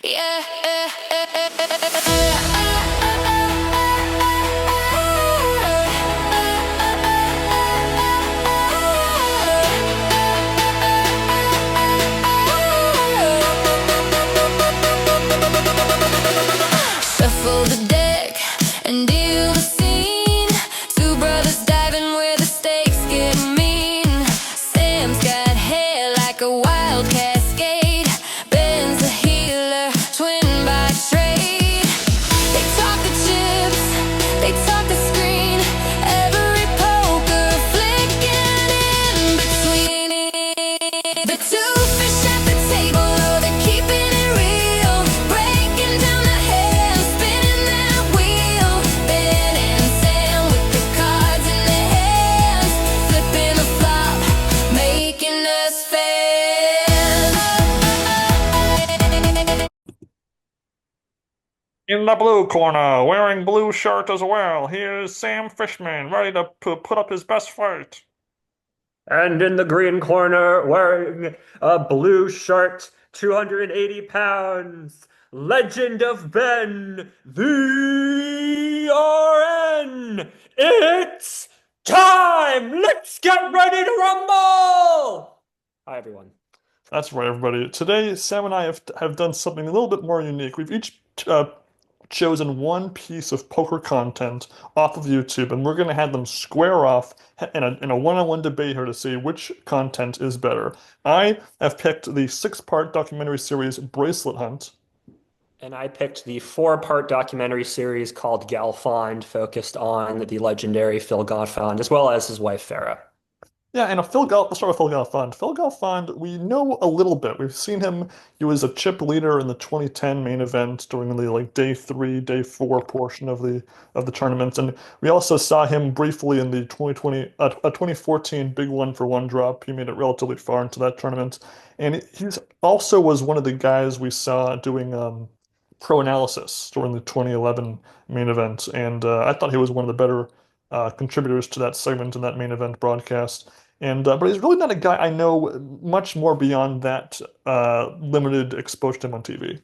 Yeah. Shuffle the deck and deal the scene. Two brothers diving where the stakes get mean. Sam's got hair like a wild cascade. Ben's a healer, twin by trade. They talk the chips, they talk the screen. Every poker flicking in between. The two fish at the table, oh, they're keeping it real. Breaking down the hands, spinning that wheel. Ben and Sam with the cards in their hands, flipping the flop, making us fans. In the blue corner, wearing blue shirt as well, here's Sam Fishman, ready to put up his best fight. And in the green corner, wearing a blue shirt, 280 pounds, Legend of Ben, the RN. It's time! Let's get ready to rumble! Hi, everyone. That's right, everybody. Today, Sam and I have done something a little bit more unique. We've each chosen one piece of poker content off of YouTube, and we're going to have them square off in a one-on-one debate here to see which content is better. I have picked the six-part documentary series Bracelet Hunt. And I picked the four-part documentary series called Galfond, focused on the legendary Phil Galfond, as well as his wife, Farah. Yeah, and let's start with Phil Galfond. Phil Galfond, we know a little bit. We've seen him. He was a chip leader in the 2010 main event during the day three, day four portion of the tournament, and we also saw him briefly in the 2014 big one for one drop. He made it relatively far into that tournament, and he's also was one of the guys we saw doing pro analysis during the 2011 main event, and I thought he was one of the better contributors to that segment in that main event broadcast. And but he's really not a guy I know much more beyond that limited exposure to him on TV.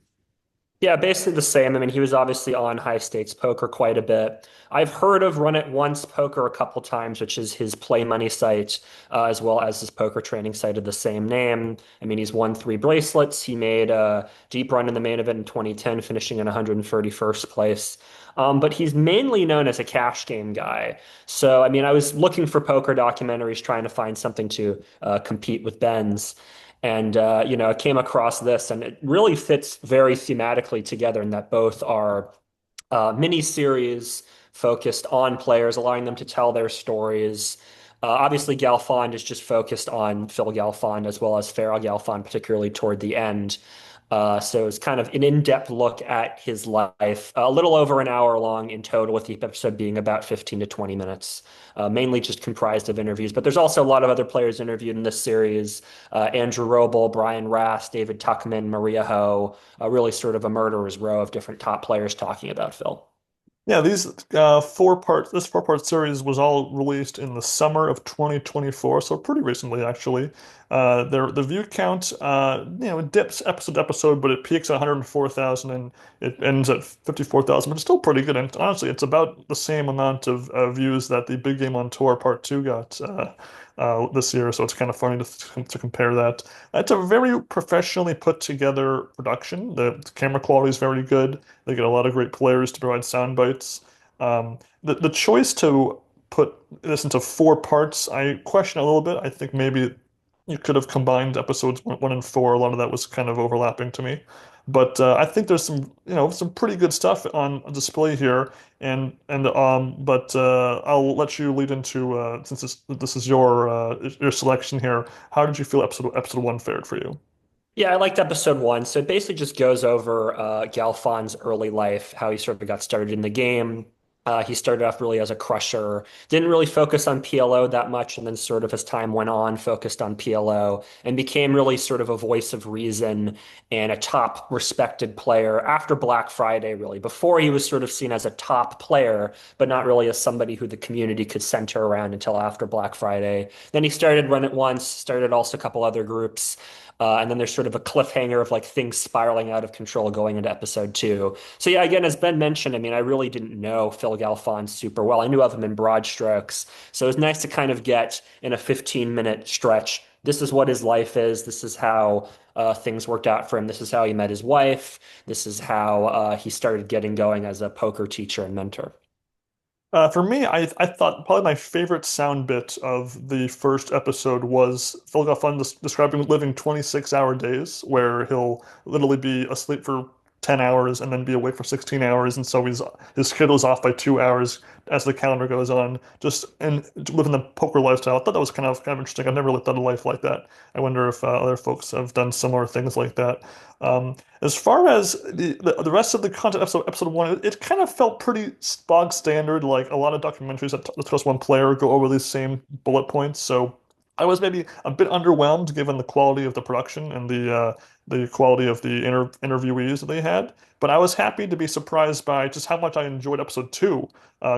Yeah, basically the same. I mean, he was obviously on high stakes poker quite a bit. I've heard of Run It Once Poker a couple times, which is his play money site, as well as his poker training site of the same name. I mean, he's won three bracelets. He made a deep run in the main event in 2010, finishing in 131st place. But he's mainly known as a cash game guy. So, I mean, I was looking for poker documentaries, trying to find something to compete with Ben's. And I came across this, and it really fits very thematically together in that both are mini series focused on players, allowing them to tell their stories. Obviously, Galfond is just focused on Phil Galfond as well as Farah Galfond, particularly toward the end. So it's kind of an in-depth look at his life, a little over an hour long in total, with each episode being about 15 to 20 minutes, mainly just comprised of interviews. But there's also a lot of other players interviewed in this series: Andrew Roble, Brian Rass, David Tuckman, Maria Ho, really sort of a murderer's row of different top players talking about Phil. Yeah, this four-part series was all released in the summer of 2024, so pretty recently actually. The view count, it dips episode to episode, but it peaks at 104,000 and it ends at 54,000, but it's still pretty good. And honestly, it's about the same amount of views that the Big Game on Tour Part 2 got this year, so it's kind of funny to compare that. It's a very professionally put together production. The camera quality is very good. They get a lot of great players to provide sound bites. The choice to put this into four parts, I question a little bit. I think maybe you could have combined episodes one and four. A lot of that was kind of overlapping to me. But I think there's some pretty good stuff on display here, but I'll let you lead into since this is your selection here. How did you feel episode one fared for you? Yeah, I liked episode one. So it basically just goes over Galfond's early life, how he sort of got started in the game. He started off really as a crusher, didn't really focus on PLO that much, and then sort of as time went on, focused on PLO and became really sort of a voice of reason and a top respected player after Black Friday, really. Before he was sort of seen as a top player, but not really as somebody who the community could center around until after Black Friday. Then he started Run It Once, started also a couple other groups. And then there's sort of a cliffhanger of like things spiraling out of control going into episode two. So yeah, again, as Ben mentioned, I mean, I really didn't know Phil Galfond super well. I knew of him in broad strokes. So it was nice to kind of get in a 15-minute stretch. This is what his life is. This is how things worked out for him. This is how he met his wife. This is how he started getting going as a poker teacher and mentor. For me, I thought probably my favorite sound bit of the first episode was Phil Galfond describing living 26-hour days, where he'll literally be asleep for 10 hours and then be awake for 16 hours, and so his schedule's off by 2 hours as the calendar goes on, just and living the poker lifestyle. I thought that was kind of interesting. I've never really thought of life like that. I wonder if other folks have done similar things like that. As far as the rest of the content, episode one, it kind of felt pretty bog standard. Like a lot of documentaries that discuss one player go over these same bullet points. So I was maybe a bit underwhelmed given the quality of the production and the quality of the interviewees that they had. But I was happy to be surprised by just how much I enjoyed episode two,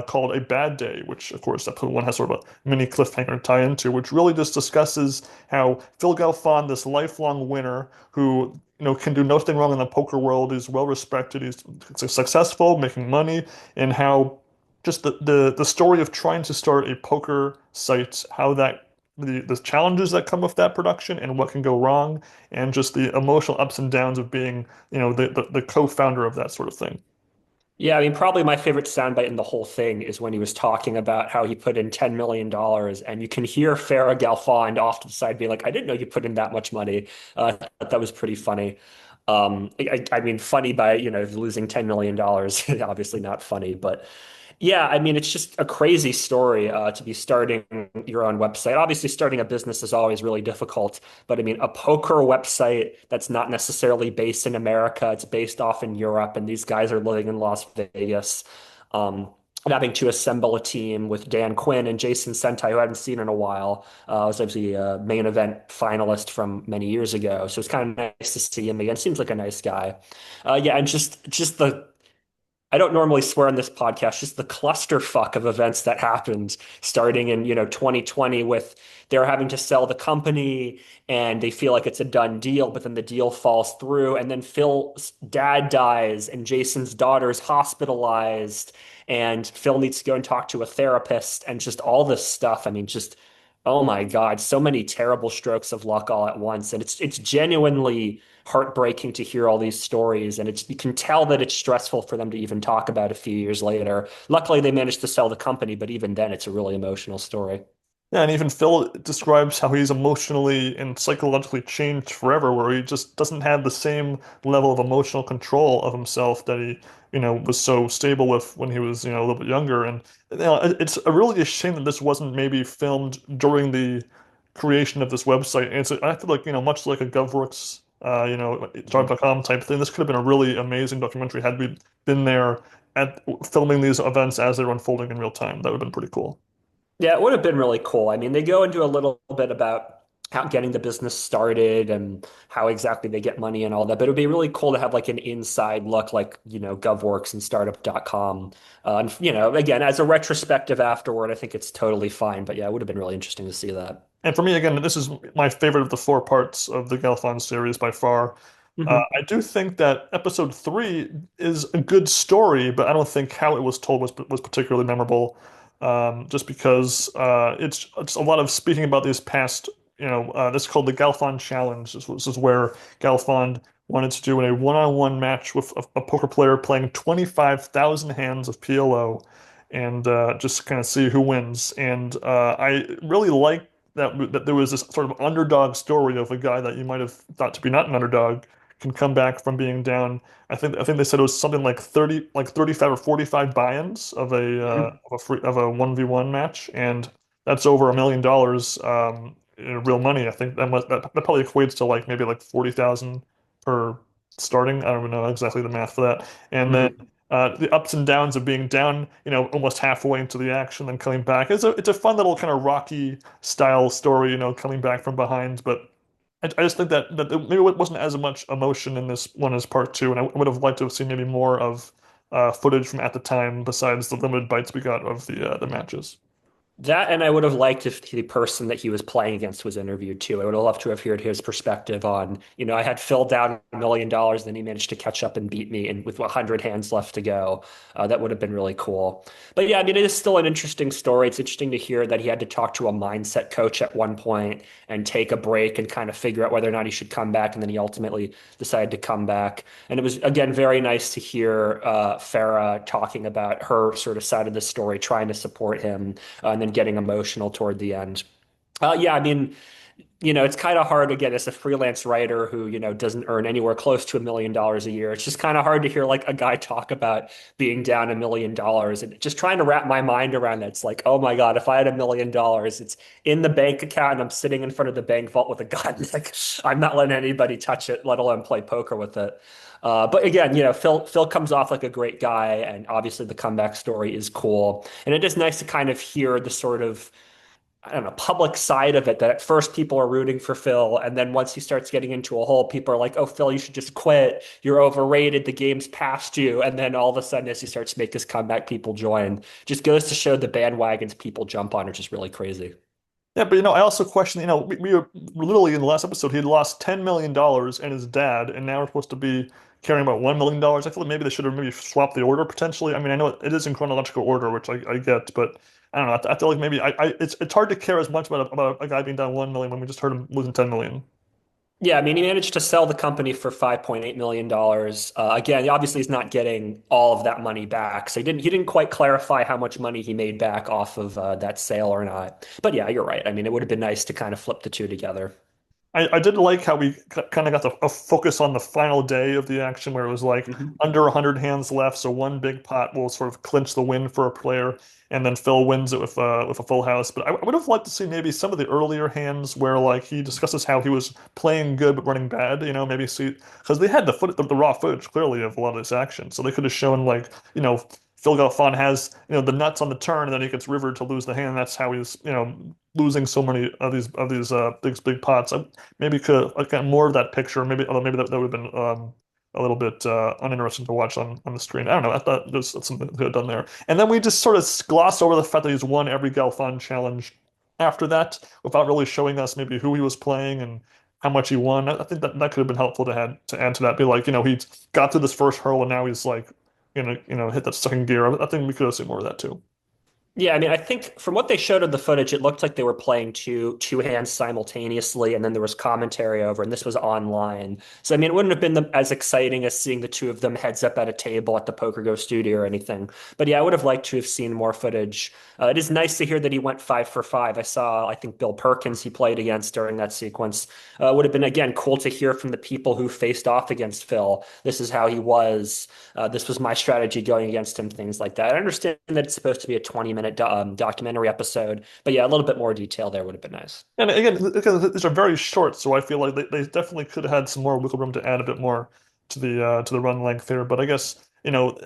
called A Bad Day, which of course episode one has sort of a mini cliffhanger to tie into, which really just discusses how Phil Galfond, this lifelong winner who can do nothing wrong in the poker world, is well respected, he's successful, making money, and how just the story of trying to start a poker site, how that the challenges that come with that production and what can go wrong, and just the emotional ups and downs of being, the co-founder of that sort of thing. Yeah, I mean, probably my favorite soundbite in the whole thing is when he was talking about how he put in $10 million, and you can hear Farah Galfond off to the side being like, I didn't know you put in that much money. I thought that was pretty funny. I mean, funny by, losing $10 million, obviously not funny, but yeah, I mean, it's just a crazy story to be starting your own website. Obviously, starting a business is always really difficult, but I mean, a poker website that's not necessarily based in America, it's based off in Europe, and these guys are living in Las Vegas. And having to assemble a team with Dan Quinn and Jason Sentai, who I hadn't seen in a while, was obviously a main event finalist from many years ago. So it's kind of nice to see him again. Seems like a nice guy. Yeah, and just the I don't normally swear on this podcast, just the clusterfuck of events that happened starting in, 2020 with they're having to sell the company and they feel like it's a done deal, but then the deal falls through. And then Phil's dad dies and Jason's daughter's hospitalized and Phil needs to go and talk to a therapist and just all this stuff. I mean, just, oh my God, so many terrible strokes of luck all at once. And it's genuinely heartbreaking to hear all these stories, and you can tell that it's stressful for them to even talk about a few years later. Luckily, they managed to sell the company, but even then, it's a really emotional story. Yeah, and even Phil describes how he's emotionally and psychologically changed forever, where he just doesn't have the same level of emotional control of himself that he, was so stable with when he was, a little bit younger. And it's really a shame that this wasn't maybe filmed during the creation of this website. And I feel like, much like a GovWorks, Mhm. startup.com type thing, this could have been a really amazing documentary had we been there at filming these events as they were unfolding in real time. That would have been pretty cool. Yeah, it would have been really cool. I mean, they go into a little bit about how getting the business started and how exactly they get money and all that. But it would be really cool to have like an inside look, like, GovWorks and startup.com. And, again, as a retrospective afterward, I think it's totally fine. But yeah, it would have been really interesting to see that. And for me, again, this is my favorite of the four parts of the Galfond series by far. Hmm. I do think that episode three is a good story, but I don't think how it was told was particularly memorable. Just because it's a lot of speaking about these past, this is called the Galfond Challenge. This is where Galfond wanted to do a one-on-one match with a poker player playing 25,000 hands of PLO and just kind of see who wins. And I really like that there was this sort of underdog story of a guy that you might have thought to be not an underdog can come back from being down. I think they said it was something like 35 or 45 buy-ins of a 1v1 match, and that's over $1 million in real money. I think that probably equates to like maybe like 40,000 per starting. I don't even know exactly the math for that. And then Hmm. the ups and downs of being down, almost halfway into the action, then coming back. It's a fun little kind of Rocky style story, coming back from behind, but. I just think that maybe it wasn't as much emotion in this one as part two, and I would have liked to have seen maybe more of footage from at the time besides the limited bites we got of the matches. That, and I would have liked if the person that he was playing against was interviewed too. I would have loved to have heard his perspective on, I had Phil down $1 million, then he managed to catch up and beat me, and with 100 hands left to go, that would have been really cool. But yeah, I mean, it is still an interesting story. It's interesting to hear that he had to talk to a mindset coach at one point and take a break and kind of figure out whether or not he should come back, and then he ultimately decided to come back. And it was again very nice to hear Farah talking about her sort of side of the story, trying to support him and then getting emotional toward the end. Yeah, I mean, it's kind of hard again as a freelance writer who, doesn't earn anywhere close to $1 million a year. It's just kind of hard to hear like a guy talk about being down $1 million and just trying to wrap my mind around that. It's like, oh my God, if I had $1 million, it's in the bank account and I'm sitting in front of the bank vault with a gun. Like, I'm not letting anybody touch it, let alone play poker with it. But again, Phil comes off like a great guy, and obviously the comeback story is cool. And it is nice to kind of hear the sort of, I don't know, public side of it that at first people are rooting for Phil. And then once he starts getting into a hole, people are like, oh, Phil, you should just quit. You're overrated. The game's past you. And then all of a sudden, as he starts to make his comeback, people join. Just goes to show the bandwagons people jump on are just really crazy. Yeah, but I also question, we were literally in the last episode, he had lost $10 million dollars and his dad, and now we're supposed to be carrying about $1 million dollars. I feel like maybe they should have maybe swapped the order potentially. I mean, I know it is in chronological order, which I get, but I don't know. I feel like maybe it's hard to care as much about a guy being down 1 million when we just heard him losing 10 million. Yeah, I mean, he managed to sell the company for $5.8 million. Again, obviously he's not getting all of that money back. So he didn't quite clarify how much money he made back off of that sale or not. But yeah, you're right. I mean, it would have been nice to kind of flip the two together. I did like how we kind of got a focus on the final day of the action where it was like Mhm. under 100 hands left, so one big pot will sort of clinch the win for a player, and then Phil wins it with a full house. But I would have liked to see maybe some of the earlier hands where like he discusses how he was playing good but running bad, maybe see because they had the raw footage clearly of a lot of this action, so they could have shown like Phil Galfond has the nuts on the turn, and then he gets rivered to lose the hand. That's how he's losing so many of these big pots. Maybe could get more of that picture. Maybe although maybe that would have been a little bit uninteresting to watch on the screen. I don't know. I thought there's something they could have done there. And then we just sort of gloss over the fact that he's won every Galfond challenge after that without really showing us maybe who he was playing and how much he won. I think that could have been helpful to add to that. Be like, he got through this first hurdle and now he's like hit that second gear. I think we could have seen more of that too. Yeah, I mean, I think from what they showed of the footage, it looked like they were playing two hands simultaneously, and then there was commentary over, and this was online. So, I mean, it wouldn't have been as exciting as seeing the two of them heads up at a table at the Poker Go studio or anything. But yeah, I would have liked to have seen more footage. It is nice to hear that he went 5 for 5. I saw, I think, Bill Perkins he played against during that sequence. It would have been, again, cool to hear from the people who faced off against Phil. This is how he was. This was my strategy going against him, things like that. I understand that it's supposed to be a 20-minute documentary episode. But yeah, a little bit more detail there would have been nice. And again, because these are very short, so I feel like they definitely could have had some more wiggle room to add a bit more to the run length here. But I guess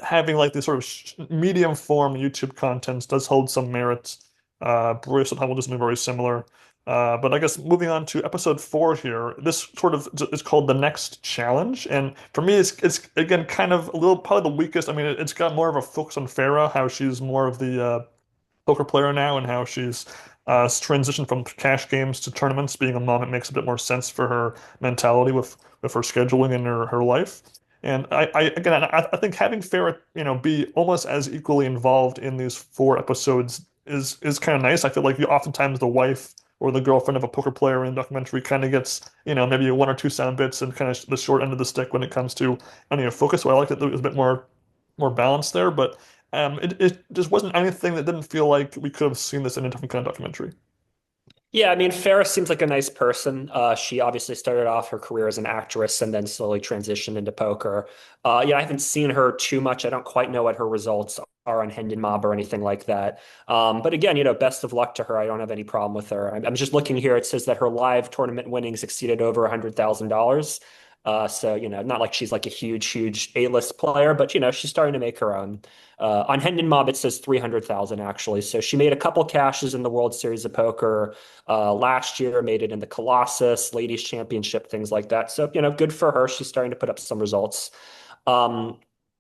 having like this sort of medium form YouTube content does hold some merit. Bracelet Hunt will do something very similar. But I guess moving on to episode 4 here, this sort of is called the next challenge, and for me, it's again kind of a little probably the weakest. I mean, it's got more of a focus on Farah, how she's more of the poker player now and how she's transitioned from cash games to tournaments. Being a mom, it makes a bit more sense for her mentality with her scheduling and her life. And I think having Farrah, be almost as equally involved in these 4 episodes is kind of nice. I feel like oftentimes the wife or the girlfriend of a poker player in a documentary kind of gets, maybe one or two sound bits and kind of the short end of the stick when it comes to any focus. So I like that there was a bit more balanced there, but it just wasn't anything that didn't feel like we could have seen this in a different kind of documentary. Yeah, I mean, Farrah seems like a nice person. She obviously started off her career as an actress and then slowly transitioned into poker. Yeah, I haven't seen her too much. I don't quite know what her results are on Hendon Mob or anything like that. But again, best of luck to her. I don't have any problem with her. I'm just looking here. It says that her live tournament winnings exceeded over $100,000. So, not like she's like a huge A-list player, but, she's starting to make her own. On Hendon Mob, it says 300,000 actually. So she made a couple cashes in the World Series of Poker last year, made it in the Colossus, Ladies Championship, things like that. So, good for her. She's starting to put up some results. Um,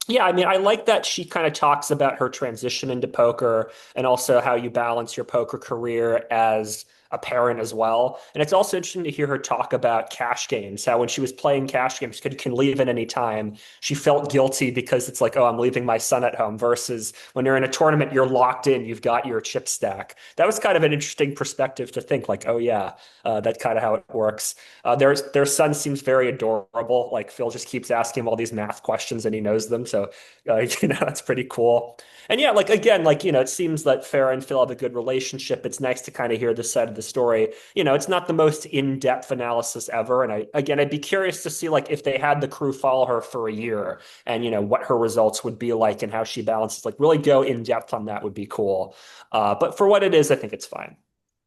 Yeah, I mean, I like that she kind of talks about her transition into poker and also how you balance your poker career as a parent as well. And it's also interesting to hear her talk about cash games, how when she was playing cash games, can leave at any time. She felt guilty because it's like, oh, I'm leaving my son at home, versus when you're in a tournament, you're locked in, you've got your chip stack. That was kind of an interesting perspective to think like, oh yeah, that's kind of how it works. Their son seems very adorable. Like Phil just keeps asking him all these math questions and he knows them. So, that's pretty cool. And yeah, like again, like, it seems that Farah and Phil have a good relationship. It's nice to kind of hear this side of the story. It's not the most in-depth analysis ever. And I'd be curious to see like if they had the crew follow her for a year and, what her results would be like and how she balances, like really go in depth on that would be cool. But for what it is, I think it's fine.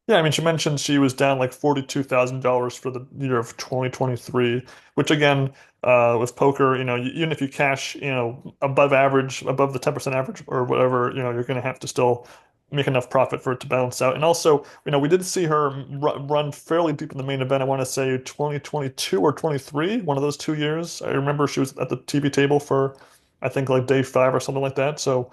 Yeah, I mean, she mentioned she was down like $42,000 for the year of 2023, which again, with poker, even if you cash, above average, above the 10% average or whatever, you're going to have to still make enough profit for it to balance out. And also, we did see her run fairly deep in the main event. I want to say 2022 or 23, one of those 2 years. I remember she was at the TV table for, I think, like day five or something like that. So.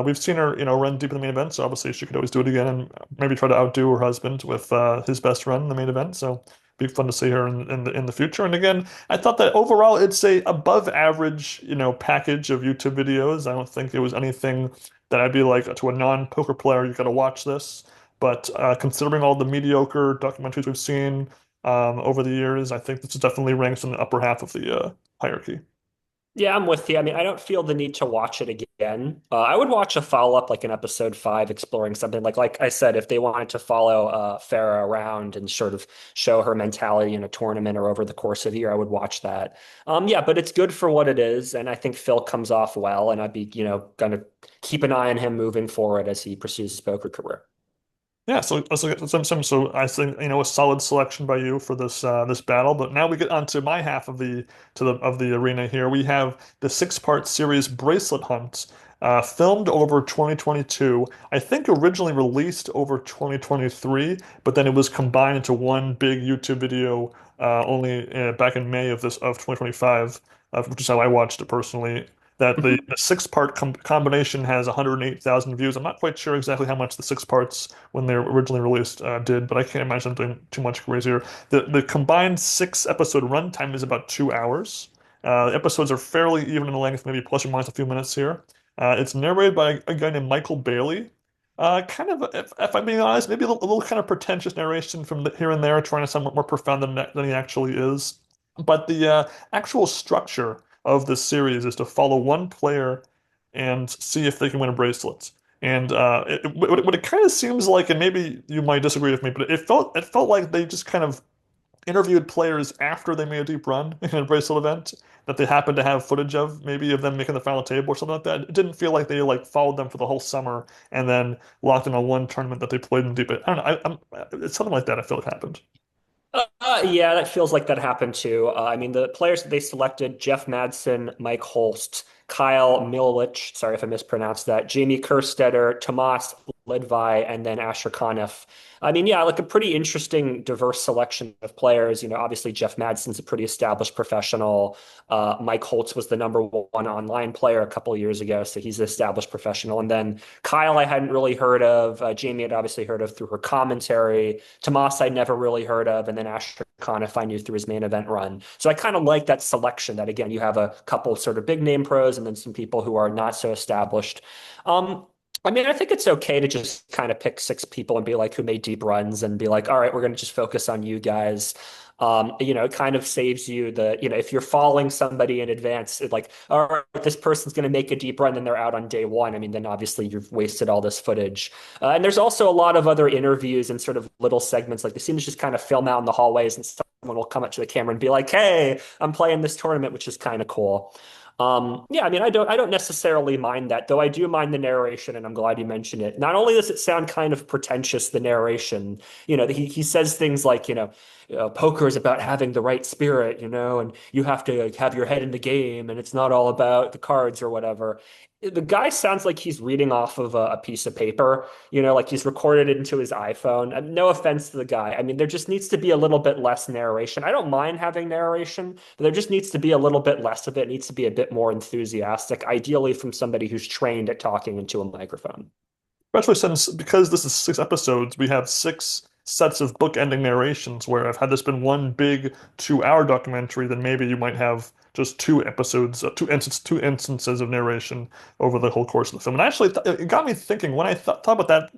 We've seen her, run deep in the main event, so obviously she could always do it again and maybe try to outdo her husband with his best run in the main event. So be fun to see her in the future. And again, I thought that overall it's a above average, package of YouTube videos. I don't think it was anything that I'd be like to a non-poker player, you got to watch this. But considering all the mediocre documentaries we've seen over the years, I think this definitely ranks in the upper half of the hierarchy. Yeah, I'm with you. I mean, I don't feel the need to watch it again. I would watch a follow-up, like an episode 5, exploring something like I said, if they wanted to follow Farah around and sort of show her mentality in a tournament or over the course of the year, I would watch that. Yeah, but it's good for what it is, and I think Phil comes off well, and I'd be, gonna keep an eye on him moving forward as he pursues his poker career. Yeah, so I think a solid selection by you for this battle. But now we get onto my half of the arena here. We have the six-part series Bracelet Hunt, filmed over 2022. I think originally released over 2023, but then it was combined into one big YouTube video only back in May of 2025, which is how I watched it personally. That the six-part combination has 108,000 views. I'm not quite sure exactly how much the six parts when they were originally released did, but I can't imagine them doing too much crazier. The combined six-episode runtime is about 2 hours. The episodes are fairly even in length, maybe plus or minus a few minutes here. It's narrated by a guy named Michael Bailey. Kind of, if I'm being honest, maybe a little kind of pretentious narration from here and there, trying to sound more profound than he actually is. But the actual structure of this series is to follow one player and see if they can win a bracelet. And what it kind of seems like, and maybe you might disagree with me, but it felt like they just kind of interviewed players after they made a deep run in a bracelet event that they happened to have footage of, maybe of them making the final table or something like that. It didn't feel like they like followed them for the whole summer and then locked in on one tournament that they played in deep. I don't know. It's something like that. I feel like happened. Yeah, that feels like that happened too. I mean, the players that they selected: Jeff Madsen, Mike Holst, Kyle Milic, sorry if I mispronounced that, Jamie Kerstetter, Tomas Ledvi, and then Asher Conniff. I mean, yeah, like a pretty interesting, diverse selection of players. Obviously Jeff Madsen's a pretty established professional. Mike Holtz was the number one online player a couple of years ago, so he's an established professional. And then Kyle, I hadn't really heard of. Jamie had obviously heard of through her commentary. Tomas, I'd never really heard of, and then Asher Conniff I knew through his main event run. So I kind of like that selection. That again, you have a couple of sort of big name pros, and then some people who are not so established. I mean, I think it's okay to just kind of pick six people and be like, who made deep runs and be like, all right, we're going to just focus on you guys. It kind of saves you if you're following somebody in advance, it's like, all right, this person's going to make a deep run and they're out on day one. I mean, then obviously you've wasted all this footage. And there's also a lot of other interviews and sort of little segments. Like they seem to just kind of film out in the hallways and someone will come up to the camera and be like, hey, I'm playing this tournament, which is kind of cool. Yeah, I mean, I don't necessarily mind that, though I do mind the narration, and I'm glad you mentioned it. Not only does it sound kind of pretentious, the narration, he says things like, poker is about having the right spirit, and you have to have your head in the game, and it's not all about the cards or whatever. the guy sounds like he's reading off of a piece of paper, like he's recorded it into his iPhone. No offense to the guy. I mean, there just needs to be a little bit less narration. I don't mind having narration, but there just needs to be a little bit less of it. It needs to be a bit more enthusiastic, ideally from somebody who's trained at talking into a microphone. Especially since, because this is 6 episodes, we have 6 sets of book-ending narrations, where if had this been one big 2-hour documentary, then maybe you might have just 2 episodes, two instances of narration over the whole course of the film. And actually, it got me thinking when I thought about that,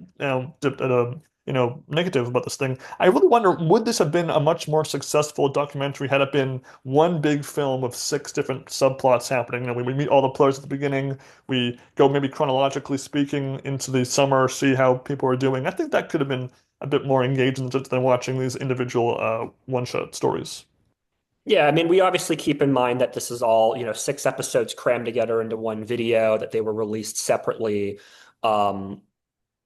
negative about this thing. I really wonder, would this have been a much more successful documentary had it been one big film of 6 different subplots happening? We meet all the players at the beginning, we go maybe chronologically speaking into the summer, see how people are doing. I think that could have been a bit more engaging than watching these individual one-shot stories. Yeah, I mean, we obviously keep in mind that this is all, 6 episodes crammed together into one video, that they were released separately. Um,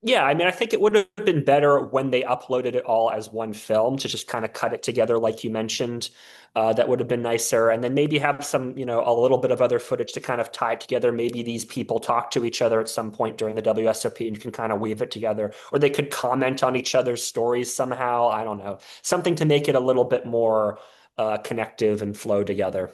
Yeah, I mean, I think it would have been better when they uploaded it all as one film to just kind of cut it together, like you mentioned. That would have been nicer. And then maybe have some, a little bit of other footage to kind of tie it together. Maybe these people talk to each other at some point during the WSOP and you can kind of weave it together. Or they could comment on each other's stories somehow. I don't know. Something to make it a little bit more connective and flow together.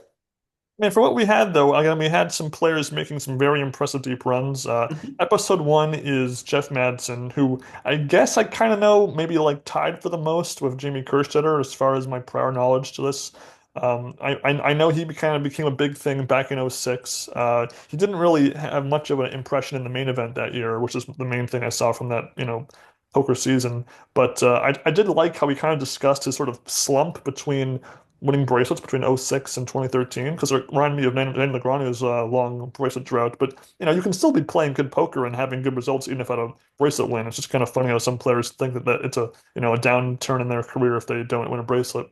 Man, for what we had though, again, we had some players making some very impressive deep runs. Mhm. Episode 1 is Jeff Madsen, who I guess I kind of know maybe like tied for the most with Jamie Kerstetter as far as my prior knowledge to this. I know he kind of became a big thing back in '06. He didn't really have much of an impression in the main event that year, which is the main thing I saw from that, poker season. But I did like how he kind of discussed his sort of slump between winning bracelets between '06 and 2013, because it reminded me of Nanny Negreanu's long bracelet drought. But you can still be playing good poker and having good results even if at a bracelet win. It's just kind of funny how some players think that it's a downturn in their career if they don't win a bracelet.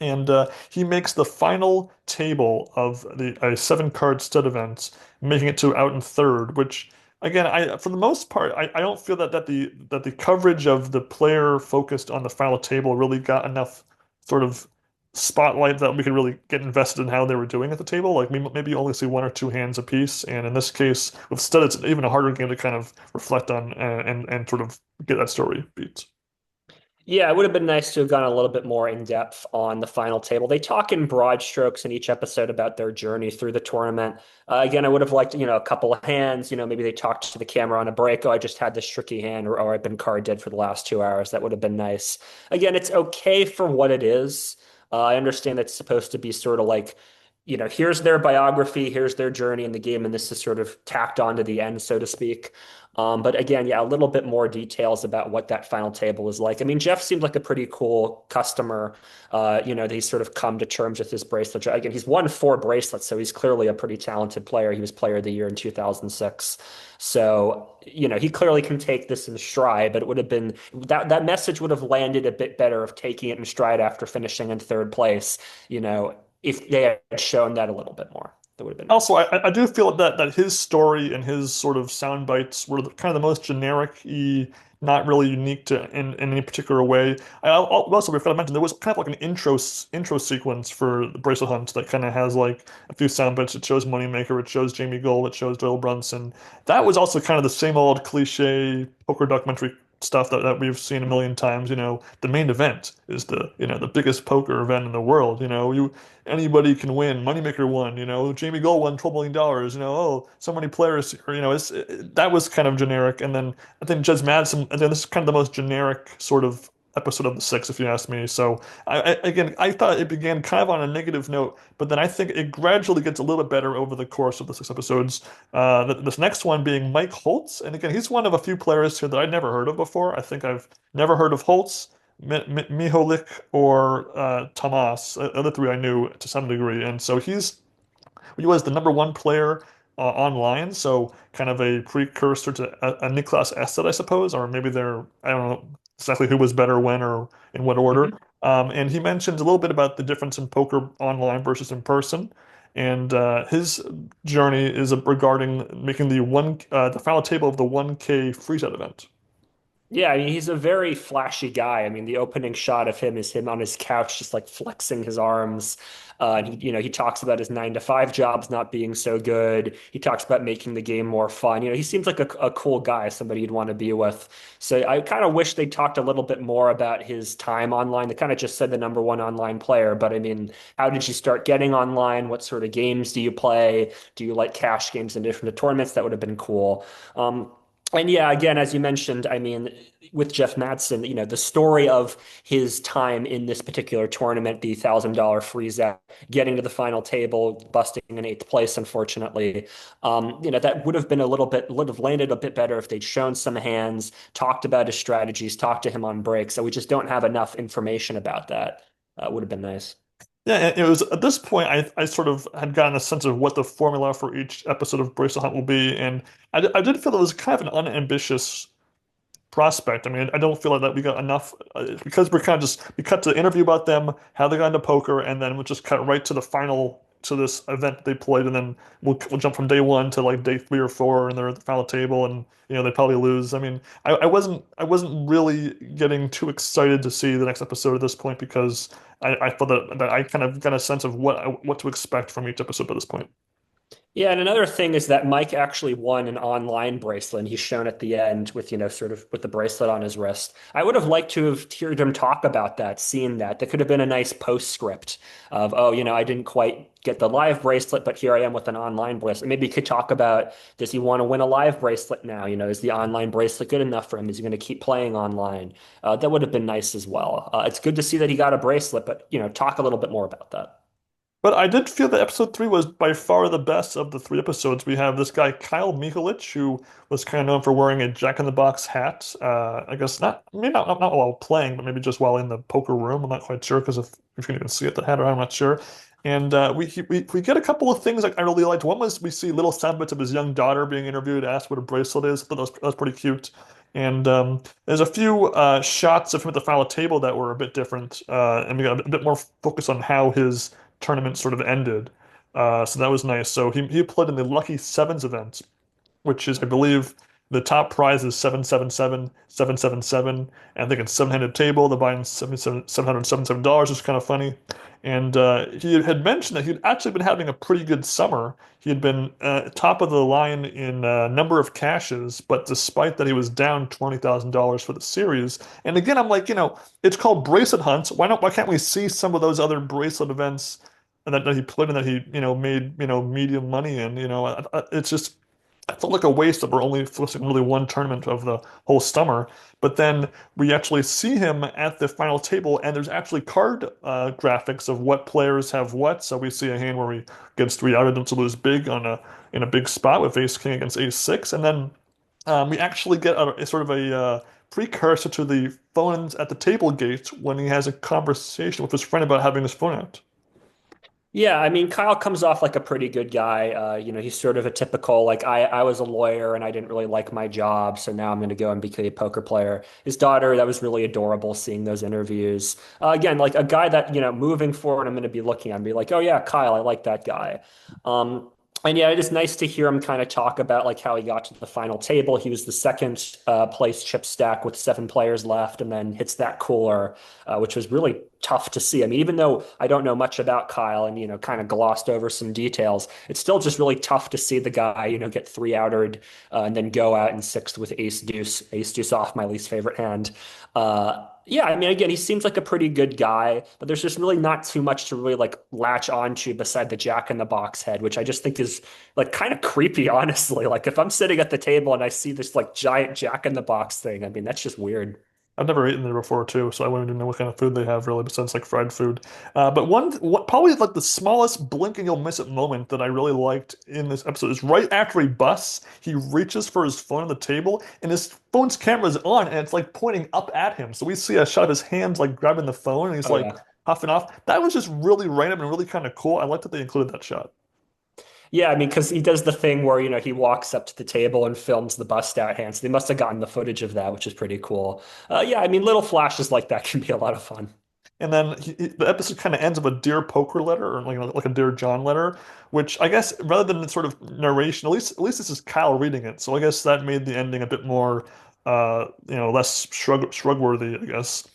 And he makes the final table of the a 7-card stud event, making it to out in third. Which again, I for the most part, I don't feel that the coverage of the player focused on the final table really got enough sort of spotlight that we could really get invested in how they were doing at the table. Like maybe you only see 1 or 2 hands a piece, and in this case, with stud, it's even a harder game to kind of reflect on and sort of get that story beat. Yeah, it would have been nice to have gone a little bit more in depth on the final table. They talk in broad strokes in each episode about their journey through the tournament. Again, I would have liked, a couple of hands. Maybe they talked to the camera on a break. Oh, I just had this tricky hand, or I've been card dead for the last 2 hours. That would have been nice. Again, it's okay for what it is. I understand it's supposed to be sort of like, here's their biography, here's their journey in the game, and this is sort of tacked on to the end, so to speak. But again, yeah, a little bit more details about what that final table is like. I mean, Jeff seemed like a pretty cool customer. He's sort of come to terms with his bracelet. Again, he's won 4 bracelets, so he's clearly a pretty talented player. He was Player of the Year in 2006. So, he clearly can take this in stride, but it would have been that message would have landed a bit better of taking it in stride after finishing in third place, if they had shown that a little bit more. That would have been nice. Also, I do feel that his story and his sort of sound bites were kind of the most generic-y, not really unique in any particular way. Also, we forgot to mention there was kind of like an intro sequence for the Bracelet Hunt that kind of has like a few sound bites. It shows Moneymaker, it shows Jamie Gold, it shows Doyle Brunson. That was also kind of the same old cliche poker documentary stuff that we've seen a million times. The main event is the biggest poker event in the world. Anybody can win. Moneymaker won. Jamie Gold won $12 million. Oh, so many players. That was kind of generic. And then I think Judge Madsen. And then this is kind of the most generic sort of episode of the 6, if you ask me. So again, I thought it began kind of on a negative note, but then I think it gradually gets a little bit better over the course of the 6 episodes. This next one being Mike Holtz, and again, he's one of a few players here that I'd never heard of before. I think I've never heard of Holtz, Miholik, or Tomas. The other 3 I knew to some degree, and so he was the number 1 player online, so kind of a precursor to a Niklas Ested, I suppose, or maybe I don't know exactly who was better when or in what order. Mhm. And he mentioned a little bit about the difference in poker online versus in person. And his journey is regarding making the final table of the 1K free set event. Yeah, I mean, he's a very flashy guy. I mean, the opening shot of him is him on his couch, just like flexing his arms. And he talks about his 9 to 5 jobs not being so good. He talks about making the game more fun. He seems like a cool guy, somebody you'd want to be with. So I kind of wish they talked a little bit more about his time online. They kind of just said the number one online player, but I mean, how did you start getting online? What sort of games do you play? Do you like cash games and different tournaments? That would have been cool. And yeah, again, as you mentioned, I mean, with Jeff Madsen, the story of his time in this particular tournament, the $1,000 freeze out, getting to the final table, busting in eighth place, unfortunately, that would have been would have landed a bit better if they'd shown some hands, talked about his strategies, talked to him on breaks. So we just don't have enough information about that. Would have been nice. Yeah, and it was at this point I sort of had gotten a sense of what the formula for each episode of Bracelet Hunt will be, and I did feel it was kind of an unambitious prospect. I mean, I don't feel like that we got enough because we're kind of just we cut to the interview about them, how they got into poker, and then we'll just cut right to the final to this event they played, and then we'll jump from day one to like day 3 or 4, and they're at the final table, and they probably lose. I mean, I wasn't really getting too excited to see the next episode at this point because I thought that I kind of got a sense of what to expect from each episode at this point. Yeah, and another thing is that Mike actually won an online bracelet, and he's shown at the end with, sort of with the bracelet on his wrist. I would have liked to have heard him talk about that, seen that. That could have been a nice postscript of, oh, I didn't quite get the live bracelet, but here I am with an online bracelet. Maybe he could talk about, does he want to win a live bracelet now? Is the online bracelet good enough for him? Is he going to keep playing online? That would have been nice as well. It's good to see that he got a bracelet, but, talk a little bit more about that. But I did feel that episode 3 was by far the best of the 3 episodes. We have this guy, Kyle Mikulich, who was kind of known for wearing a Jack in the Box hat. I guess maybe not while playing, but maybe just while in the poker room. I'm not quite sure because if you can even see it, the hat, or I'm not sure. And we get a couple of things like I really liked. One was we see little sound bits of his young daughter being interviewed, asked what a bracelet is. I thought that was pretty cute. And there's a few shots of him at the final table that were a bit different, and we got a bit more focus on how his tournament sort of ended. So that was nice. So he played in the Lucky Sevens event, which is, I believe, the top prize is 777, 777. And I think it's seven-handed table. The buying $777, which is kind of funny. And he had mentioned that he'd actually been having a pretty good summer. He had been top of the line in number of cashes, but despite that, he was down $20,000 for the series. And again, I'm like, it's called Bracelet Hunt. Why can't we see some of those other bracelet events that he played in that he made medium money in? It's just I felt like a waste that we're only focusing really one tournament of the whole summer. But then we actually see him at the final table, and there's actually card graphics of what players have what. So we see a hand where he gets 3 outed to lose big in a big spot with Ace King against Ace Six, and then we actually get a sort of a precursor to the phones at the table gate when he has a conversation with his friend about having his phone out. Yeah, I mean, Kyle comes off like a pretty good guy. He's sort of a typical, like, I was a lawyer and I didn't really like my job, so now I'm going to go and become a poker player. His daughter, that was really adorable seeing those interviews. Again, like a guy that, moving forward, I'm going to be looking at and be like, oh yeah, Kyle, I like that guy. And yeah, it is nice to hear him kind of talk about like how he got to the final table. He was the second place chip stack with 7 players left, and then hits that cooler, which was really tough to see. I mean, even though I don't know much about Kyle and kind of glossed over some details, it's still just really tough to see the guy get 3 outed and then go out in sixth with ace deuce off, my least favorite hand. Yeah, I mean, again, he seems like a pretty good guy, but there's just really not too much to really like latch onto beside the Jack in the Box head, which I just think is like kind of creepy, honestly. Like if I'm sitting at the table and I see this like giant Jack in the Box thing, I mean, that's just weird. I've never eaten there before too, so I wouldn't even know what kind of food they have really, besides like fried food. But probably like the smallest blink and you'll miss it moment that I really liked in this episode is right after he busts, he reaches for his phone on the table, and his phone's camera is on, and it's like pointing up at him. So we see a shot of his hands like grabbing the phone, and he's Oh like yeah. huffing off. That was just really random and really kind of cool. I like that they included that shot. Yeah, I mean, because he does the thing where, he walks up to the table and films the bust out hand. So they must have gotten the footage of that, which is pretty cool. Yeah, I mean, little flashes like that can be a lot of fun. And then the episode kind of ends with a Dear Poker letter, or like a Dear John letter, which I guess rather than sort of narration, at least this is Kyle reading it. So I guess that made the ending a bit more less shrug worthy, I guess.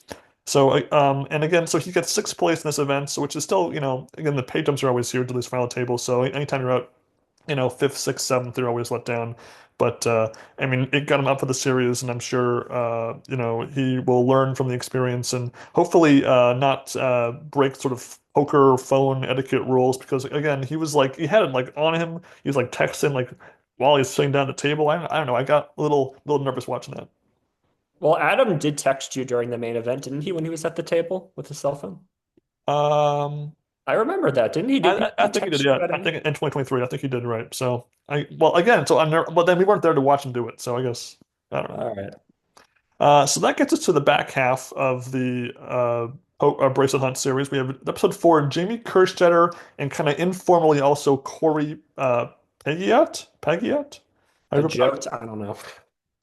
So, and again, so he gets sixth place in this event, so which is still, again, the pay jumps are always huge to these final tables. So anytime you're out, fifth, sixth, seventh, they're always let down. But I mean, it got him up for the series, and I'm sure he will learn from the experience and hopefully not break sort of poker phone etiquette rules because again, he had it like on him. He was like texting like while he's sitting down at the table. I don't know. I got a little nervous watching that. Well, Adam did text you during the main event, didn't he, when he was at the table with his cell phone? Um, I remember that, didn't he? Did I he think he did. text you Yeah, about I it? think in 2023, I think he did right. So well, again, so I'm there, but then we weren't there to watch him do it. So I guess I don't know. All right. So that gets us to the back half of the Bracelet Hunt series. We have episode four, Jamie Kerstetter, and kind of informally also Corey Peggiat. Peggiat? A joke? I don't know.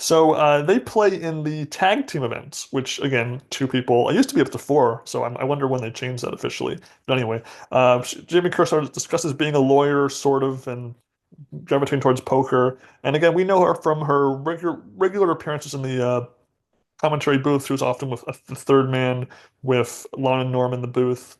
So they play in the tag team events, which again, two people. I used to be up to four, so I wonder when they changed that officially. But anyway, Jamie Kerstetter discusses being a lawyer, sort of, and gravitating towards poker. And again, we know her from her regular appearances in the commentary booth. She was often with the third man with Lon and Norm in the booth.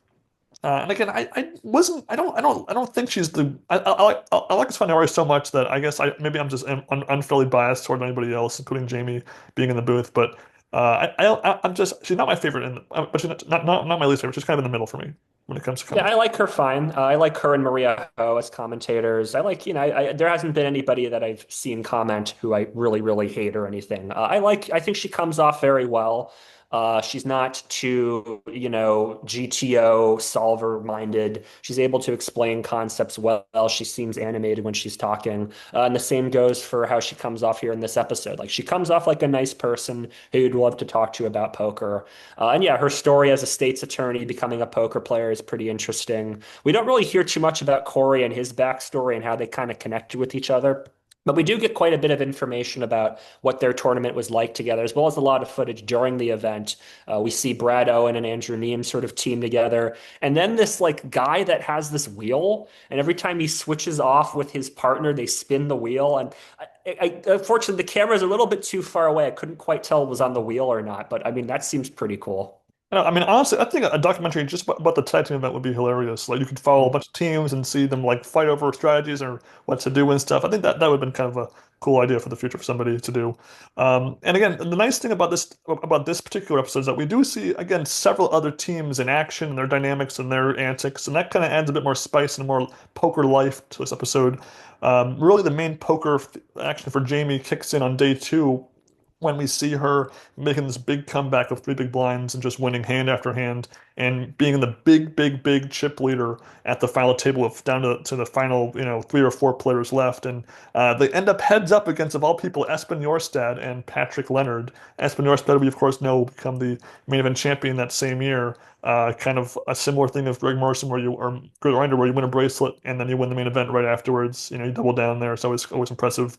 And again, I wasn't I don't think she's the I like this finale so much that I guess maybe I'm just unfairly biased toward anybody else, including Jamie being in the booth. But I'm just she's not my favorite, but she's not my least favorite. She's kind of in the middle for me when it comes to Yeah, I commentary. like her fine. I like her and Maria Ho as commentators. I like, there hasn't been anybody that I've seen comment who I really, really hate or anything. I think she comes off very well. She's not too, GTO solver minded. She's able to explain concepts well. She seems animated when she's talking. And the same goes for how she comes off here in this episode. Like she comes off like a nice person who you'd love to talk to about poker. And yeah, her story as a state's attorney becoming a poker player is pretty interesting. We don't really hear too much about Corey and his backstory and how they kind of connected with each other. But we do get quite a bit of information about what their tournament was like together, as well as a lot of footage during the event. We see Brad Owen and Andrew Neem sort of team together. And then this like guy that has this wheel, and every time he switches off with his partner, they spin the wheel. And unfortunately, the camera is a little bit too far away. I couldn't quite tell it was on the wheel or not, but I mean, that seems pretty cool. I mean, honestly, I think a documentary just about the tag team event would be hilarious. Like you could follow a bunch of teams and see them like fight over strategies or what to do and stuff. I think that would have been kind of a cool idea for the future for somebody to do. And again, the nice thing about this particular episode is that we do see again several other teams in action and their dynamics and their antics, and that kind of adds a bit more spice and more poker life to this episode. Really, the main poker action for Jamie kicks in on day two when we see her making this big comeback of three big blinds and just winning hand after hand and being the big chip leader at the final table of down to the final, three or four players left. And they end up heads up against, of all people, Espen Jorstad and Patrick Leonard. Espen Jorstad, we of course know, will become the main event champion that same year. Kind of a similar thing as Greg Morrison, or Greg Reiner, where you win a bracelet and then you win the main event right afterwards. You double down there. It's always impressive.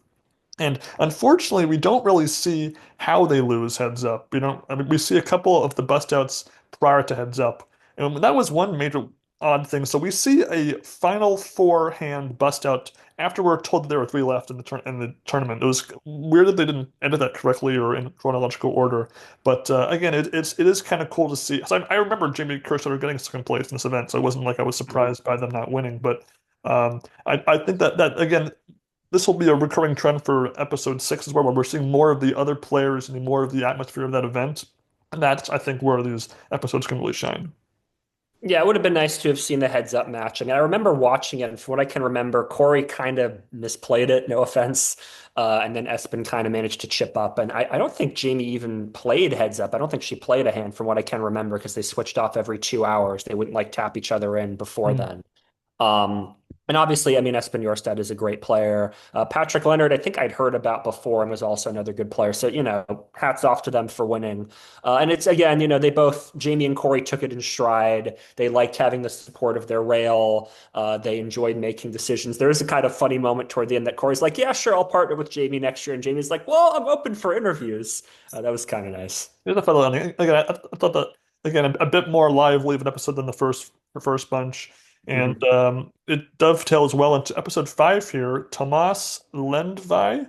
And unfortunately, we don't really see how they lose heads up. We don't. I mean, we see a couple of the bust outs prior to heads up, and that was one major odd thing. So we see a final four hand bust out after we're told that there were three left in the tournament. It was weird that they didn't edit that correctly or in chronological order. But again, it is kind of cool to see. So I remember Jamie Kerstetter getting second place in this event, so it wasn't like I was surprised by them not winning. But I think that again, this will be a recurring trend for episode six as well, where we're seeing more of the other players and more of the atmosphere of that event. And that's, I think, where these episodes can really shine. Yeah, it would have been nice to have seen the heads up match. I mean, I remember watching it, and from what I can remember, Corey kind of misplayed it, no offense. And then Espen kind of managed to chip up. And I don't think Jamie even played heads up. I don't think she played a hand from what I can remember because they switched off every 2 hours. They wouldn't like tap each other in before Mm. then. Um, and obviously, I mean, Espen Jorstad is a great player. Patrick Leonard, I think I'd heard about before and was also another good player. So, hats off to them for winning. And it's again, they both, Jamie and Corey took it in stride. They liked having the support of their rail. They enjoyed making decisions. There is a kind of funny moment toward the end that Corey's like, yeah, sure, I'll partner with Jamie next year. And Jamie's like, well, I'm open for interviews. That was kind of nice. There's a fellow ending. Again, I thought that again a bit more lively of an episode than the first bunch, and Mhm. it dovetails well into episode five here. Tomas Lendvai,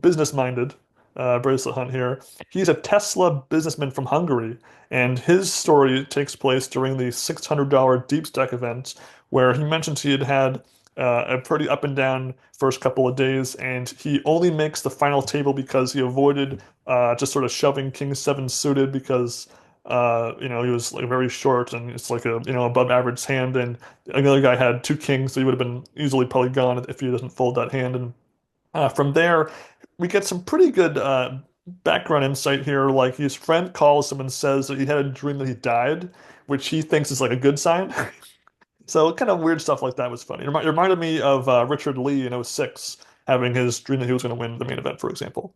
business minded. Bracelet Hunt here. He's a Tesla businessman from Hungary, and his story takes place during the $600 deep stack event, where he mentions he had had a pretty up and down first couple of days, and he only makes the final table because he avoided just sort of shoving King Seven suited because he was like very short and it's like a above average hand, and another guy had two kings, so he would have been easily probably gone if he doesn't fold that hand. And from there, we get some pretty good background insight here. Like his friend calls him and says that he had a dream that he died, which he thinks is like a good sign. So kind of weird stuff like that was funny. It reminded me of Richard Lee in '06 having his dream that he was going to win the main event, for example.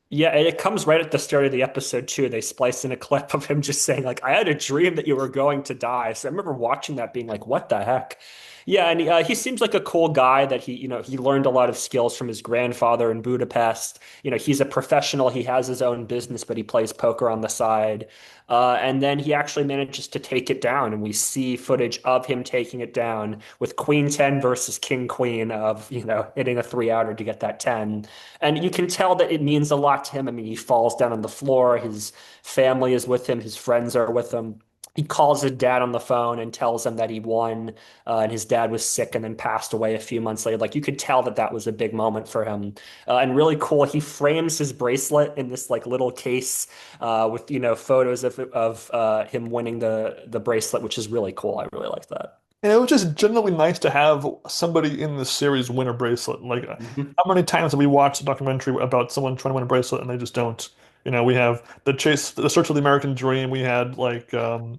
Yeah, and it comes right at the start of the episode too. They splice in a clip of him just saying like, "I had a dream that you were going to die." So I remember watching that, being like, "What the heck?" Yeah, and he seems like a cool guy that he learned a lot of skills from his grandfather in Budapest. He's a professional. He has his own business, but he plays poker on the side. And then he actually manages to take it down, and we see footage of him taking it down with Queen 10 versus King Queen of, hitting a three outer to get that 10. And you can tell that it means a lot to him. I mean, he falls down on the floor. His family is with him. His friends are with him. He calls his dad on the phone and tells him that he won, and his dad was sick and then passed away a few months later. Like you could tell that that was a big moment for him, and really cool. He frames his bracelet in this like little case with photos of him winning the bracelet, which is really cool. I really like that. And it was just genuinely nice to have somebody in the series win a bracelet. Like, Mhm. how many times have we watched a documentary about someone trying to win a bracelet and they just don't? We have the Search of the American Dream. We had like the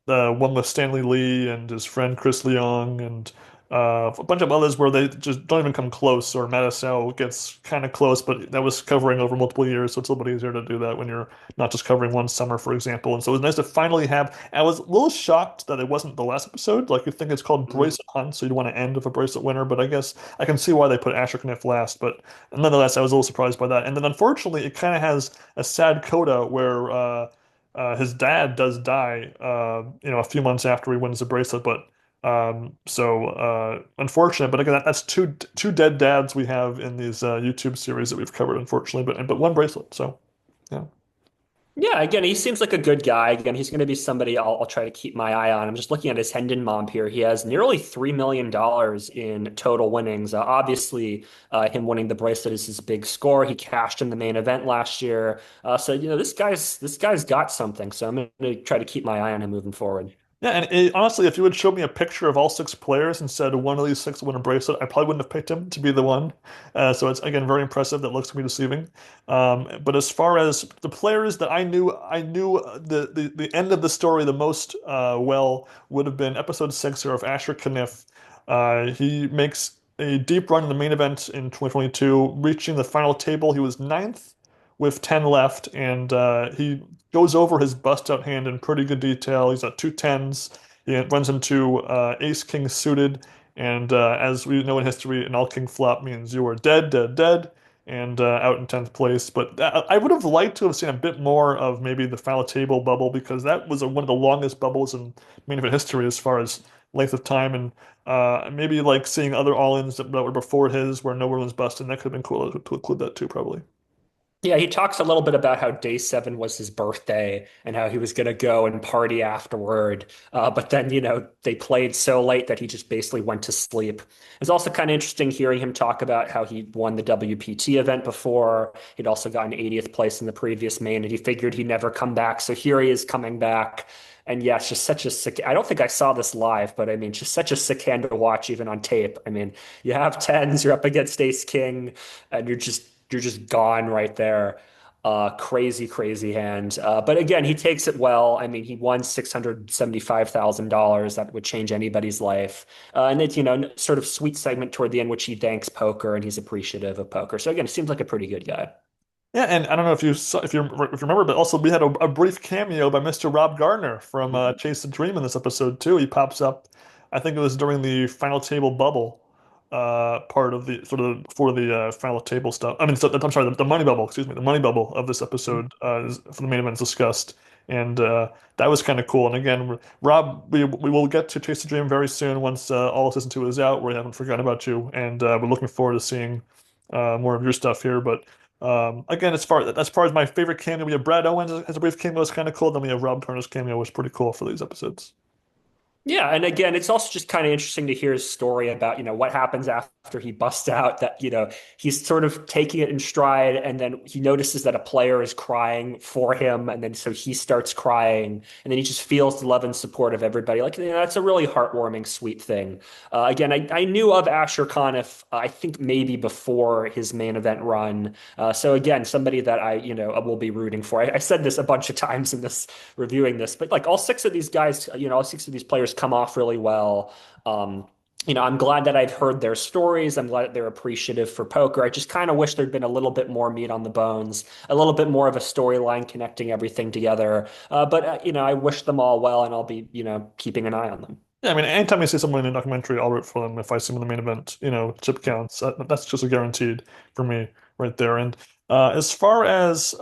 one with Stanley Lee and his friend Chris Leong, and a bunch of others where they just don't even come close, or Madisel gets kind of close, but that was covering over multiple years, so it's a little bit easier to do that when you're not just covering one summer, for example. And so it was nice to finally have. I was a little shocked that it wasn't the last episode. Like you think it's called Mhm. Bracelet Hunt, so you'd want to end with a bracelet winner, but I guess I can see why they put Asher Kniff last. But nonetheless, I was a little surprised by that. And then unfortunately, it kind of has a sad coda where his dad does die, a few months after he wins the bracelet. But unfortunate. But again, that's two dead dads we have in these YouTube series that we've covered, unfortunately. But one bracelet. So yeah. Yeah, again, he seems like a good guy. Again, he's going to be somebody I'll try to keep my eye on. I'm just looking at his Hendon Momp here. He has nearly $3 million in total winnings. Obviously, him winning the bracelet is his big score. He cashed in the main event last year. So this guy's got something. So I'm going to try to keep my eye on him moving forward. Yeah, and honestly, if you would show me a picture of all six players and said one of these six will win a bracelet, I probably wouldn't have picked him to be the one. So it's again very impressive. That looks to be deceiving. But as far as the players that I knew the end of the story the most well would have been episode 6 here of Asher Kniff. He makes a deep run in the main event in 2022, reaching the final table. He was ninth with 10 left, and he goes over his bust out hand in pretty good detail. He's at two tens. He runs into ace king suited, and as we know in history, an all king flop means you are dead, dead, dead, and out in 10th place. But I would have liked to have seen a bit more of maybe the final table bubble, because that was one of the longest bubbles in main event history as far as length of time, and maybe like seeing other all-ins that were before his where no one was busted. That could have been cool to include that too, probably. Yeah, he talks a little bit about how day seven was his birthday and how he was going to go and party afterward. But then, they played so late that he just basically went to sleep. It's also kind of interesting hearing him talk about how he won the WPT event before. He'd also gotten 80th place in the previous main, and he figured he'd never come back. So here he is coming back. And yeah, it's just such a sick. I don't think I saw this live, but I mean, just such a sick hand to watch, even on tape. I mean, you have tens, you're up against ace king, and you're just gone right there. Crazy, crazy hand. But again, he takes it well. I mean, he won $675,000. That would change anybody's life. And it's, sort of sweet segment toward the end, which he thanks poker and he's appreciative of poker. So again, it seems like a pretty good guy. Yeah, and I don't know if you saw, if you remember, but also we had a brief cameo by Mr. Rob Gardner from Chase the Dream in this episode too. He pops up, I think it was during the final table bubble, part of the sort of for the final table stuff. I mean, so, I'm sorry, the money bubble. Excuse me, the money bubble of this episode for the main event is discussed, and that was kind of cool. And again, Rob, we will get to Chase the Dream very soon once all season 2 is out. We haven't forgotten about you, and we're looking forward to seeing more of your stuff here, but. Again, as far as my favorite cameo, we have Brad Owens as a brief cameo is kind of cool. Then we have Rob Turner's cameo was pretty cool for these episodes. Yeah, and again, it's also just kind of interesting to hear his story about, what happens after he busts out that, he's sort of taking it in stride and then he notices that a player is crying for him and then so he starts crying and then he just feels the love and support of everybody. Like, that's a really heartwarming, sweet thing. Again, I knew of Asher Conniff, I think maybe before his main event run. So again, somebody that I will be rooting for. I said this a bunch of times in this reviewing this, but like all six of these guys, all six of these players come off really well. I'm glad that I've heard their stories. I'm glad that they're appreciative for poker. I just kind of wish there'd been a little bit more meat on the bones, a little bit more of a storyline connecting everything together. But I wish them all well, and I'll be, keeping an eye on them. Yeah, I mean, anytime I see someone in a documentary, I'll root for them if I see them in the main event. Chip counts. That's just a guaranteed for me right there. And as far as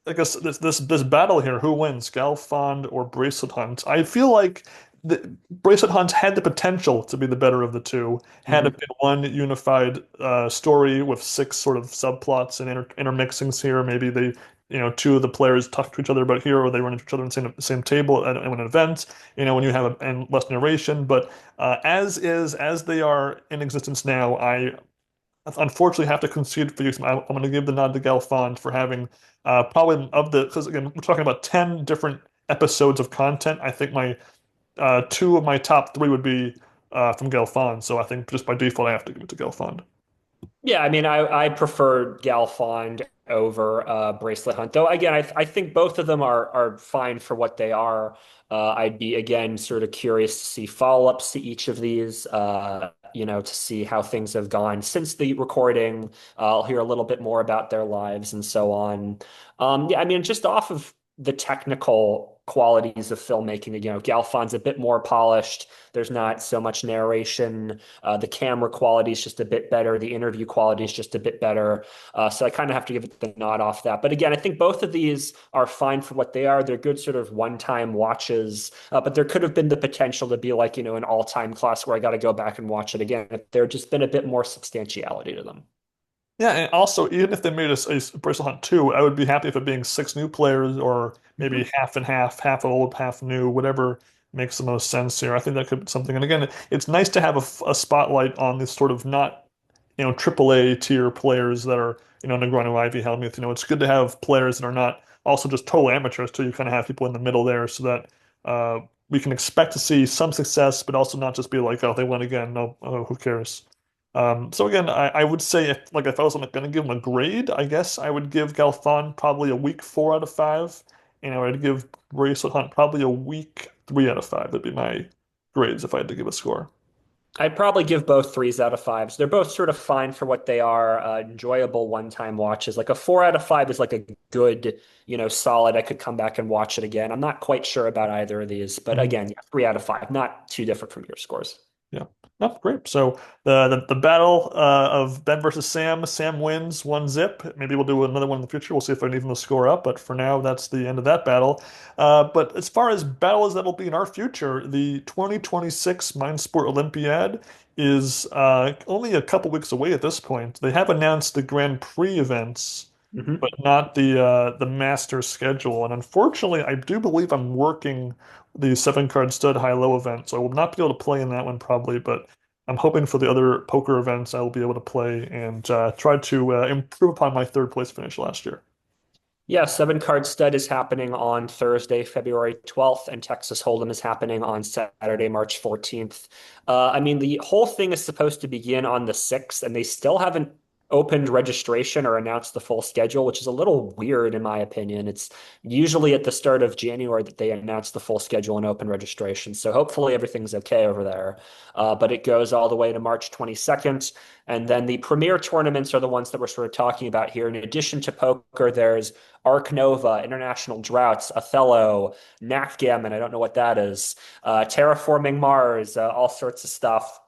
I guess this battle here, who wins, Galfond or Bracelet Hunt? I feel like the Bracelet Hunt had the potential to be the better of the two, had it Mhm. been one unified story with six sort of subplots and intermixings here. Maybe two of the players talk to each other about here, or they run into each other in the same table at an event. When you have and less narration. But as they are in existence now, I unfortunately have to concede for you. I'm going to give the nod to Galfond for having probably because again we're talking about 10 different episodes of content. I think my two of my top three would be from Galfond, so I think just by default I have to give it to Galfond. Yeah, I mean, I prefer Galfond over Bracelet Hunt, though. Again, I think both of them are fine for what they are. I'd be again sort of curious to see follow-ups to each of these. To see how things have gone since the recording. I'll hear a little bit more about their lives and so on. Yeah, I mean, just off of the technical qualities of filmmaking, Galfond's a bit more polished. There's not so much narration. The camera quality is just a bit better. The interview quality is just a bit better. So I kind of have to give it the nod off that. But again, I think both of these are fine for what they are. They're good sort of one-time watches. But there could have been the potential to be like, an all-time class where I got to go back and watch it again. If there just been a bit more substantiality to them. Yeah, and also even if they made a Bracelet Hunt 2, I would be happy if it being six new players or maybe Mhm. half and half old, half new, whatever makes the most sense here. I think that could be something. And again, it's nice to have a spotlight on this sort of not, AAA tier players that are, Negreanu, Ivy, Helmuth. It's good to have players that are not also just total amateurs too. You kind of have people in the middle there so that we can expect to see some success, but also not just be like, oh, they won again. No, oh, who cares? So again, I would say if I was going to give him a grade, I guess I would give Galfond probably a weak 4 out of 5. I'd give Bracelet Hunt probably a weak 3 out of 5. That'd be my grades if I had to give a score. I'd probably give both threes out of fives. They're both sort of fine for what they are, enjoyable one-time watches. Like a 4 out of 5 is like a good, solid. I could come back and watch it again. I'm not quite sure about either of these, but Mhm. again, yeah, 3 out of 5, not too different from your scores. Yeah. No, great. So the battle of Ben versus Sam. Sam wins 1-0. Maybe we'll do another one in the future. We'll see if I can even the score up. But for now, that's the end of that battle. But as far as battles that will be in our future, the 2026 Mind Sport Olympiad is only a couple weeks away at this point. They have announced the Grand Prix events, Hmm. but not the master schedule. And unfortunately, I do believe I'm working the 7 card stud high-low event, so I will not be able to play in that one probably, but I'm hoping for the other poker events I will be able to play and try to improve upon my third place finish last year. Yeah, 7 card stud is happening on Thursday, February 12th, and Texas Hold'em is happening on Saturday, March 14th. I mean, the whole thing is supposed to begin on the 6th, and they still haven't opened registration or announced the full schedule, which is a little weird in my opinion. It's usually at the start of January that they announce the full schedule and open registration. So hopefully everything's okay over there. But it goes all the way to March 22nd. And then the premier tournaments are the ones that we're sort of talking about here. In addition to poker, there's Arc Nova, International Draughts, Othello, Knackgammon, I don't know what that is, Terraforming Mars, all sorts of stuff.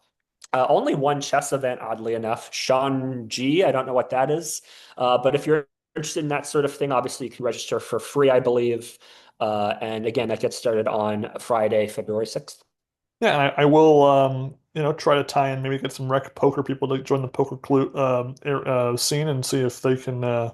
Only one chess event, oddly enough, Sean G. I don't know what that is. But if you're interested in that sort of thing, obviously you can register for free, I believe. And again, that gets started on Friday, February 6th. Yeah, and I will, try to tie in, maybe get some rec poker people to join the poker scene and see if they can,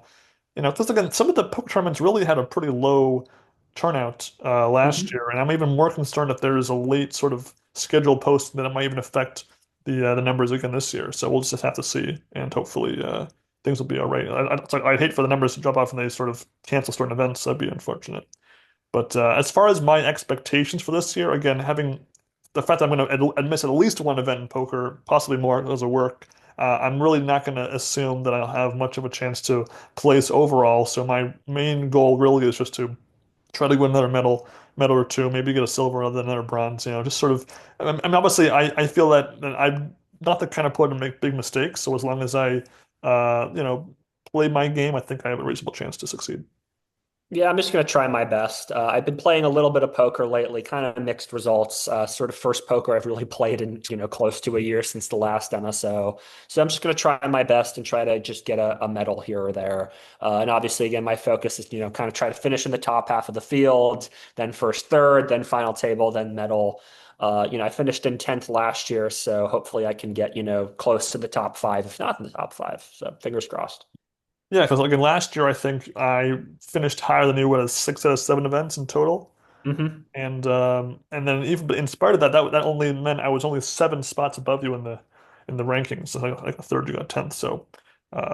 because again, some of the poker tournaments really had a pretty low turnout last Mhm. year, and I'm even more concerned if there's a late sort of schedule post that it might even affect the numbers again this year. So we'll just have to see, and hopefully things will be all right. I'd hate for the numbers to drop off and they sort of cancel certain events. That'd be unfortunate. But as far as my expectations for this year, again, having the fact that I'm going to miss at least one event in poker, possibly more because of work, I'm really not going to assume that I'll have much of a chance to place overall. So my main goal really is just to try to win another medal or two, maybe get a silver rather than another bronze. Just sort of. I mean, obviously, I feel that I'm not the kind of player to make big mistakes. So as long as I, play my game, I think I have a reasonable chance to succeed. Yeah, I'm just going to try my best. I've been playing a little bit of poker lately, kind of mixed results. Sort of first poker I've really played in, close to a year since the last MSO. So I'm just going to try my best and try to just get a medal here or there. And obviously, again, my focus is, kind of try to finish in the top half of the field, then first, third, then final table, then medal. I finished in 10th last year, so hopefully I can get, close to the top five, if not in the top five. So fingers crossed. Yeah, because like in last year, I think I finished higher than you with 6 out of 7 events in total. Hmm. And then even in spite of that, that only meant I was only 7 spots above you in the rankings. So like a third, you got 10th. So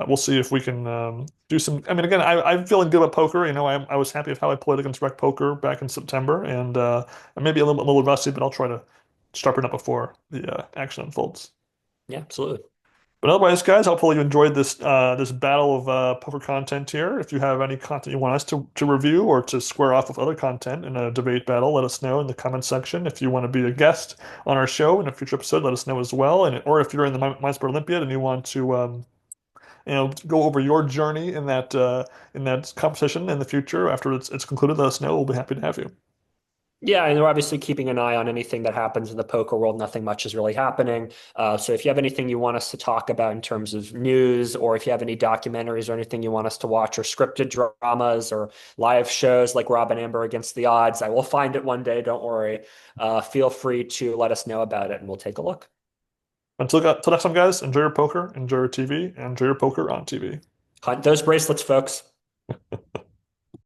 we'll see if we can do some. I mean, again, I'm feeling good about poker. I was happy with how I played against Rec Poker back in September, and I may be a little rusty, but I'll try to sharpen up before the action unfolds. Yeah, absolutely. But otherwise, guys, hopefully you enjoyed this battle of poker content here. If you have any content you want us to review or to square off with other content in a debate battle, let us know in the comment section. If you want to be a guest on our show in a future episode, let us know as well. And or if you're in the Mind Sport Olympiad and you want to go over your journey in that competition in the future after it's concluded, let us know. We'll be happy to have you. Yeah, and we're obviously keeping an eye on anything that happens in the poker world. Nothing much is really happening. So if you have anything you want us to talk about in terms of news, or if you have any documentaries or anything you want us to watch, or scripted dramas or live shows like Rob and Amber Against the Odds, I will find it one day. Don't worry. Feel free to let us know about it and we'll take a look. Until next time, guys, enjoy your poker, enjoy your TV, and enjoy your poker on TV. Hunt those bracelets, folks.